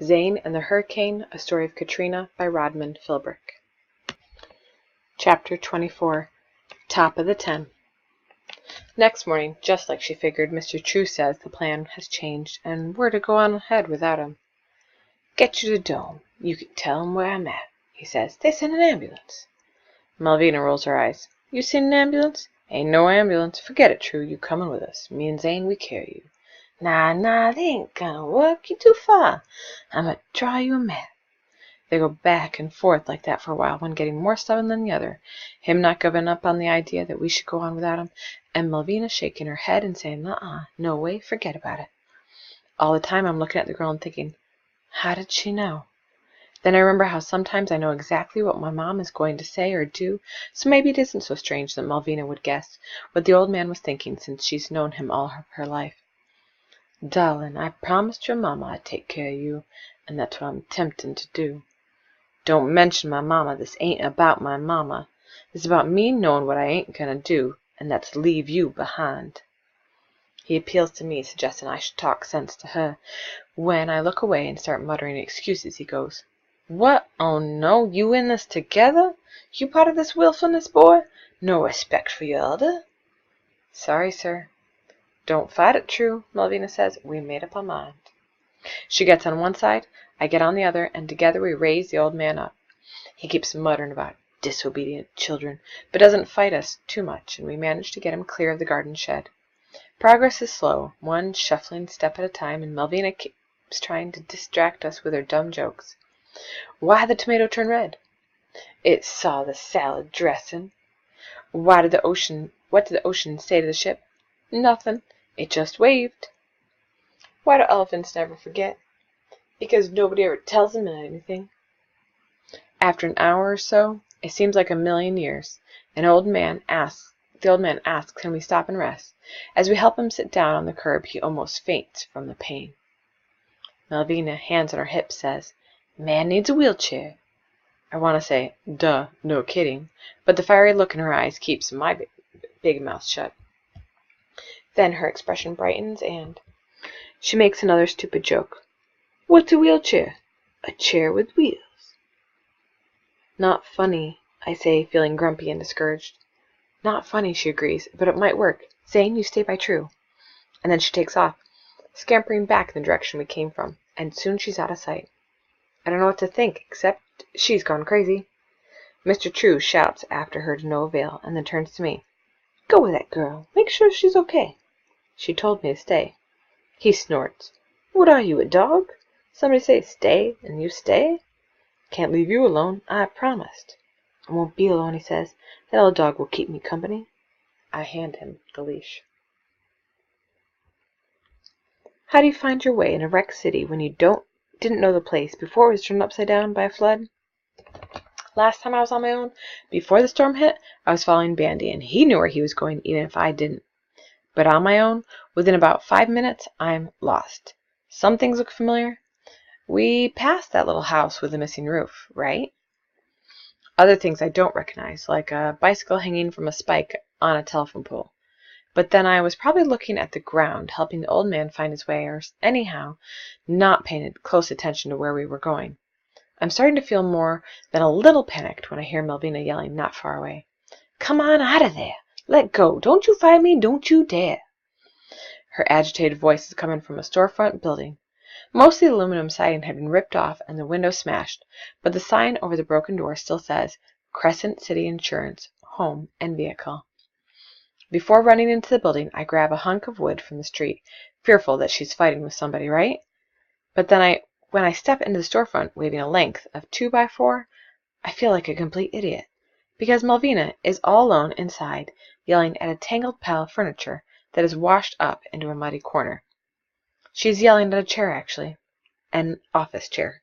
Zane and the Hurricane, A Story of Katrina by Rodman Philbrick. Chapter 24. Top of the 10. Next morning, just like she figured, Mr. True says the plan has changed and we're to go on ahead without him. "Get you to Dome. You can tell 'em where I'm at," he says. "They sent an ambulance." Malvina rolls her eyes. "You seen an ambulance?" "Ain't no ambulance. Forget it, True. You comin' with us. Me and Zane, we carry you." Nah, they ain't gonna work. You too far. I'ma draw you a map." They go back and forth like that for a while, one getting more stubborn than the other, him not giving up on the idea that we should go on without him, and Malvina shaking her head and saying, no way, forget about it. All the time I'm looking at the girl and thinking, how did she know? Then I remember how sometimes I know exactly what my mom is going to say or do, so maybe it isn't so strange that Malvina would guess what the old man was thinking, since she's known him all her life. "Darling, I promised your mama I'd take care of you, and that's what I'm attempting to do." "Don't mention my mama. This ain't about my mama. It's about me knowing what I ain't gonna do, and that's leave you behind." He appeals to me, suggesting I should talk sense to her. When I look away and start muttering excuses, he goes, "What? Oh no, you in this together? You part of this willfulness, boy? No respect for your elder?" "Sorry, sir." "Don't fight it, True," Malvina says. "We made up our mind." She gets on one side, I get on the other, and together we raise the old man up. He keeps muttering about disobedient children, but doesn't fight us too much, and we manage to get him clear of the garden shed. Progress is slow, one shuffling step at a time, and Malvina keeps trying to distract us with her dumb jokes. "Why the tomato turn red?" "It saw the salad dressing." What did the ocean say to the ship?" "Nothing. It just waved." Why do elephants never forget? Because nobody ever tells them anything. After an hour or so, it seems like a million years, the old man asks, can we stop and rest? As we help him sit down on the curb, he almost faints from the pain. Malvina, hands on her hips, says, "Man needs a wheelchair." I want to say, "Duh, no kidding," but the fiery look in her eyes keeps my big mouth shut. Then her expression brightens, and she makes another stupid joke. "What's a wheelchair?" "A chair with wheels." "Not funny," I say, feeling grumpy and discouraged. "Not funny," she agrees, "but it might work. Zane, you stay by True." And then she takes off, scampering back in the direction we came from, and soon she's out of sight. I don't know what to think, except she's gone crazy. Mr. True shouts after her to no avail, and then turns to me. "Go with that girl. Make sure she's okay." "She told me to stay." He snorts. "What are you, a dog? Somebody say stay, and you stay?" "Can't leave you alone. I promised." "I won't be alone," he says. "That old dog will keep me company." I hand him the leash. How do you find your way in a wrecked city when you didn't know the place before it was turned upside down by a flood? Last time I was on my own, before the storm hit, I was following Bandy, and he knew where he was going even if I didn't. But on my own, within about 5 minutes, I'm lost. Some things look familiar. We passed that little house with the missing roof, right? Other things I don't recognize, like a bicycle hanging from a spike on a telephone pole. But then I was probably looking at the ground, helping the old man find his way, or anyhow, not paying close attention to where we were going. I'm starting to feel more than a little panicked when I hear Malvina yelling not far away. "Come on out of there! Let go! Don't you fight me! Don't you dare!" Her agitated voice is coming from a storefront building. Most of the aluminum siding had been ripped off and the window smashed, but the sign over the broken door still says, "Crescent City Insurance, Home and Vehicle." Before running into the building, I grab a hunk of wood from the street, fearful that she's fighting with somebody, right? But then when I step into the storefront waving a length of 2x4, I feel like a complete idiot, because Malvina is all alone inside, yelling at a tangled pile of furniture that is washed up into a muddy corner. She's yelling at a chair, actually. An office chair.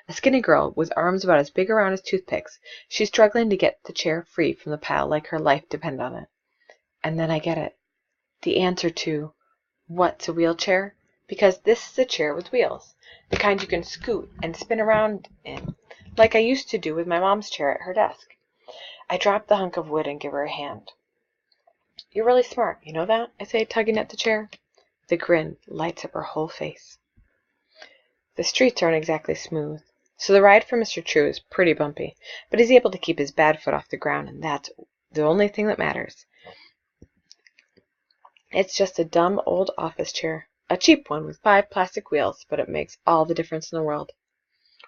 A skinny girl with arms about as big around as toothpicks. She's struggling to get the chair free from the pile like her life depended on it. And then I get it. The answer to what's a wheelchair? Because this is a chair with wheels. The kind you can scoot and spin around in, like I used to do with my mom's chair at her desk. I drop the hunk of wood and give her a hand. "You're really smart, you know that?" I say, tugging at the chair. The grin lights up her whole face. The streets aren't exactly smooth, so the ride for Mr. True is pretty bumpy, but he's able to keep his bad foot off the ground, and that's the only thing that matters. It's just a dumb old office chair, a cheap one with 5 plastic wheels, but it makes all the difference in the world.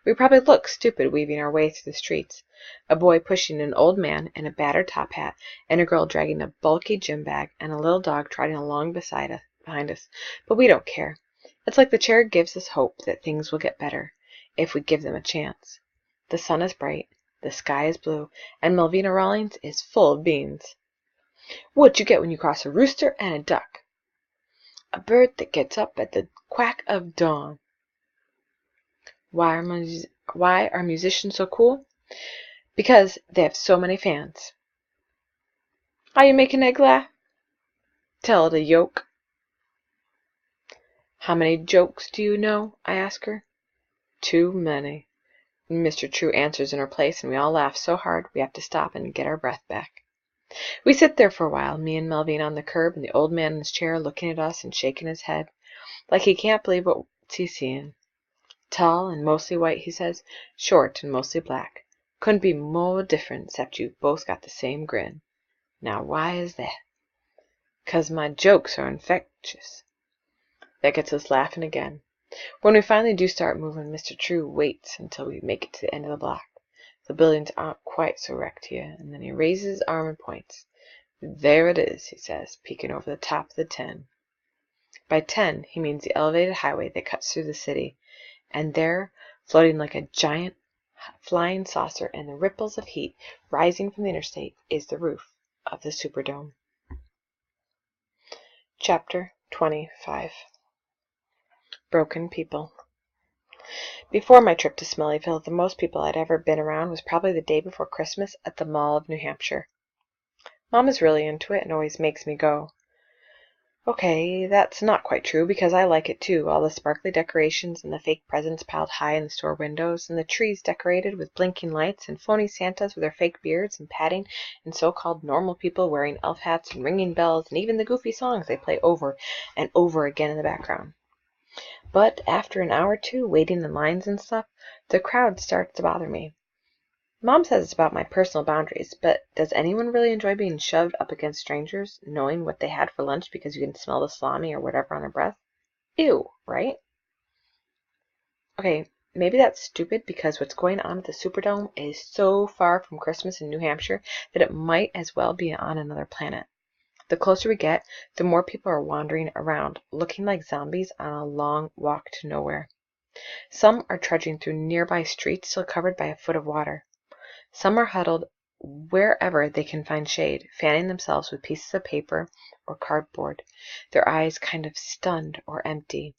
We probably look stupid weaving our way through the streets, a boy pushing an old man in a battered top hat, and a girl dragging a bulky gym bag, and a little dog trotting along behind us, but we don't care. It's like the chair gives us hope that things will get better, if we give them a chance. The sun is bright, the sky is blue, and Malvina Rawlings is full of beans. What you get when you cross a rooster and a duck? A bird that gets up at the quack of dawn. Why are musicians so cool? Because they have so many fans. Are you making Egg laugh? Tell it a yoke. How many jokes do you know? I ask her. Too many. Mr. True answers in her place, and we all laugh so hard we have to stop and get our breath back. We sit there for a while, me and Melvina on the curb, and the old man in his chair looking at us and shaking his head, like he can't believe what he's seeing. Tall and mostly white, he says, short and mostly black. Couldn't be more different, except you've both got the same grin. Now why is that? 'Cause my jokes are infectious. That gets us laughing again. When we finally do start moving, Mr. True waits until we make it to the end of the block. The buildings aren't quite so wrecked here, and then he raises his arm and points. There it is, he says, peeking over the top of the 10. By 10, he means the elevated highway that cuts through the city, and there, floating like a giant flying saucer in the ripples of heat rising from the interstate, is the roof of the Superdome. Chapter 25. Broken People. Before my trip to Smellyville, the most people I'd ever been around was probably the day before Christmas at the Mall of New Hampshire. Mom is really into it and always makes me go. Okay, that's not quite true, because I like it too, all the sparkly decorations and the fake presents piled high in the store windows, and the trees decorated with blinking lights, and phony Santas with their fake beards and padding, and so-called normal people wearing elf hats and ringing bells, and even the goofy songs they play over and over again in the background. But after an hour or two, waiting in lines and stuff, the crowd starts to bother me. Mom says it's about my personal boundaries, but does anyone really enjoy being shoved up against strangers, knowing what they had for lunch because you can smell the salami or whatever on their breath? Ew, right? Okay, maybe that's stupid because what's going on at the Superdome is so far from Christmas in New Hampshire that it might as well be on another planet. The closer we get, the more people are wandering around, looking like zombies on a long walk to nowhere. Some are trudging through nearby streets still covered by a foot of water. Some are huddled wherever they can find shade, fanning themselves with pieces of paper or cardboard, their eyes kind of stunned or empty.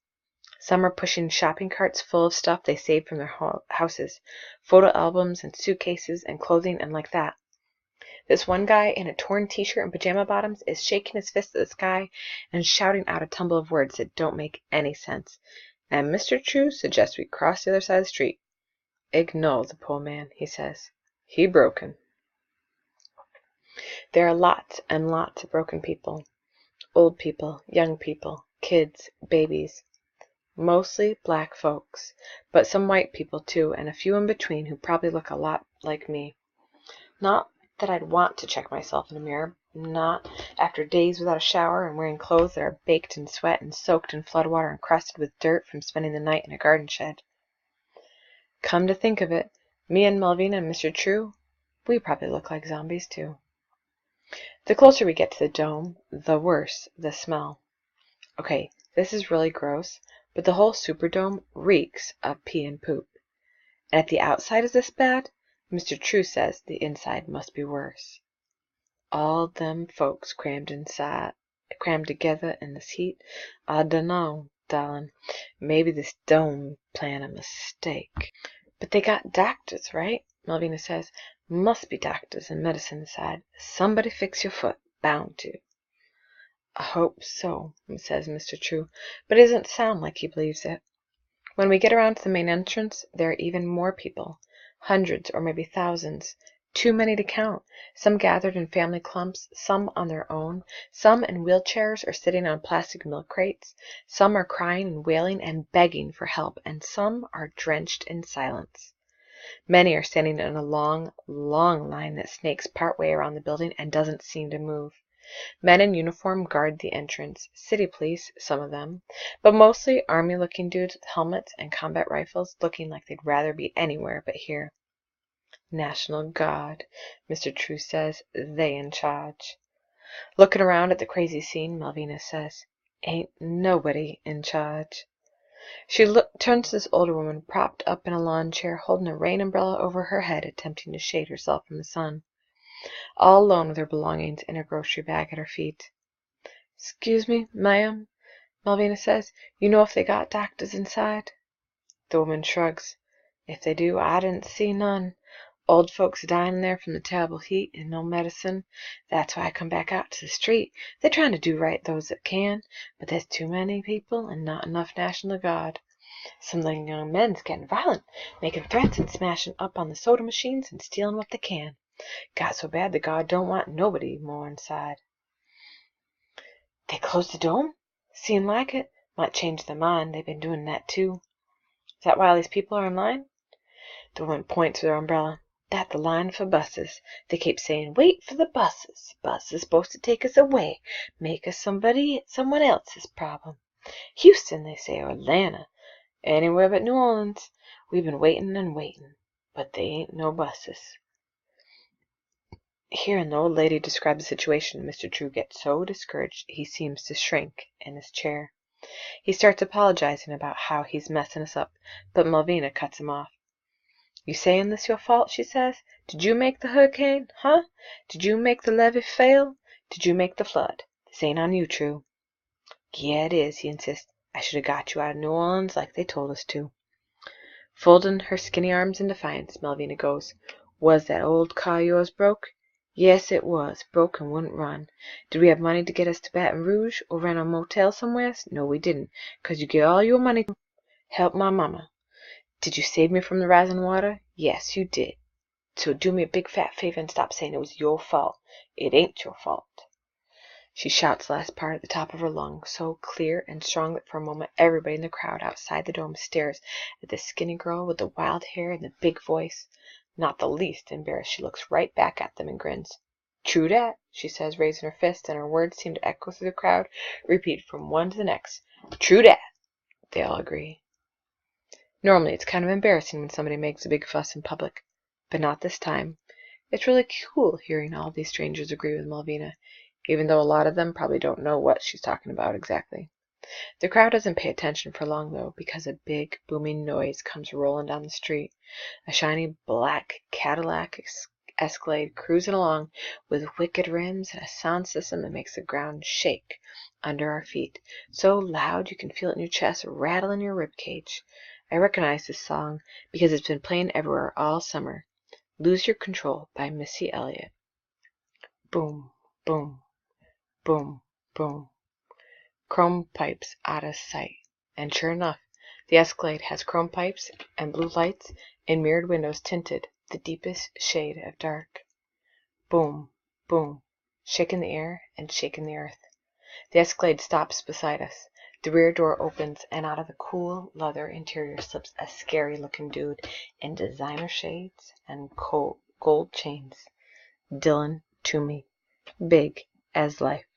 Some are pushing shopping carts full of stuff they saved from their houses, photo albums and suitcases and clothing and like that. This one guy in a torn t-shirt and pajama bottoms is shaking his fist at the sky and shouting out a tumble of words that don't make any sense. And Mr. True suggests we cross the other side of the street. Ignore the poor man, he says. He broken. There are lots and lots of broken people. Old people, young people, kids, babies. Mostly black folks, but some white people too, and a few in between who probably look a lot like me. Not that I'd want to check myself in a mirror, not after days without a shower and wearing clothes that are baked in sweat and soaked in floodwater and crusted with dirt from spending the night in a garden shed. Come to think of it, me and Malvina and Mr. True, we probably look like zombies too. The closer we get to the dome, the worse the smell. Okay, this is really gross, but the whole Superdome reeks of pee and poop. And if the outside is this bad, Mr. True says the inside must be worse. All them folks crammed together in this heat. I dunno, darling. Maybe this dome plan a mistake. But they got doctors, right? Malvina says. Must be doctors and medicine inside. Somebody fix your foot. Bound to. I hope so, says Mr. True, but it doesn't sound like he believes it. When we get around to the main entrance, there are even more people. Hundreds or maybe thousands, Too many to count. Some gathered in family clumps, some on their own, some in wheelchairs or sitting on plastic milk crates. Some are crying and wailing and begging for help, and some are drenched in silence. Many are standing in a long, long line that snakes part way around the building and doesn't seem to move. Men in uniform guard the entrance. City police, some of them, but mostly army-looking dudes with helmets and combat rifles, looking like they'd rather be anywhere but here. National Guard, Mr. True says. They in charge. Looking around at the crazy scene, Malvina says, Ain't nobody in charge. She turns to this older woman propped up in a lawn chair, holding a rain umbrella over her head, attempting to shade herself from the sun. All alone with her belongings in her grocery bag at her feet. "'Excuse me, ma'am," Malvina says. "You know if they got doctors inside?" The woman shrugs. "If they do, I didn't see none. Old folks dying there from the terrible heat and no medicine. That's why I come back out to the street. They're trying to do right those that can, but there's too many people and not enough National Guard. Some of the young men's getting violent, making threats and smashing up on the soda machines and stealing what they can. Got so bad the Guard don't want nobody more inside." "They closed the dome? Seemed like it. Might change their mind. They've been doing that too." "Is that why all these people are in line?" The woman points with her umbrella. "That the line for buses. They keep saying, 'Wait for the buses. Bus is supposed to take us away, make us someone else's problem. Houston, they say, or Atlanta. Anywhere but New Orleans. We've been waiting and waiting, but they ain't no buses." Hearing the old lady describe the situation, Mr. True gets so discouraged he seems to shrink in his chair. He starts apologizing about how he's messing us up, but Malvina cuts him off. "You saying this your fault?" she says. "Did you make the hurricane, huh? Did you make the levee fail? Did you make the flood? This ain't on you, True." "Yeah, it is," he insists. "I should have got you out of New Orleans like they told us to." Folding her skinny arms in defiance, Malvina goes, "Was that old car yours broke?" "Yes, it was. Broke and wouldn't run." "Did we have money to get us to Baton Rouge or rent a motel somewheres?" "No, we didn't, 'cause you get all your money to help my mama." "Did you save me from the rising water?" "Yes, you did. So do me a big fat favor and stop saying it was your fault. It ain't your fault." She shouts the last part at the top of her lungs, so clear and strong that for a moment everybody in the crowd outside the dome stares at the skinny girl with the wild hair and the big voice. Not the least embarrassed, she looks right back at them and grins. "True dat," she says, raising her fist, and her words seem to echo through the crowd, repeated from one to the next. "True dat," they all agree. Normally it's kind of embarrassing when somebody makes a big fuss in public, but not this time. It's really cool hearing all these strangers agree with Malvina, even though a lot of them probably don't know what she's talking about exactly. The crowd doesn't pay attention for long, though, because a big, booming noise comes rolling down the street. A shiny black Cadillac Escalade cruising along with wicked rims and a sound system that makes the ground shake under our feet, so loud you can feel it in your chest rattle in your rib cage. I recognize this song because it's been playing everywhere all summer. "Lose Your Control" by Missy Elliott. Boom, boom, boom, boom. Chrome pipes out of sight. And sure enough, the Escalade has chrome pipes and blue lights and mirrored windows tinted the deepest shade of dark. Boom, boom, shaking the air and shaking the earth. The Escalade stops beside us. The rear door opens, and out of the cool leather interior slips a scary-looking dude in designer shades and gold chains. Dylan Toomey, big as life.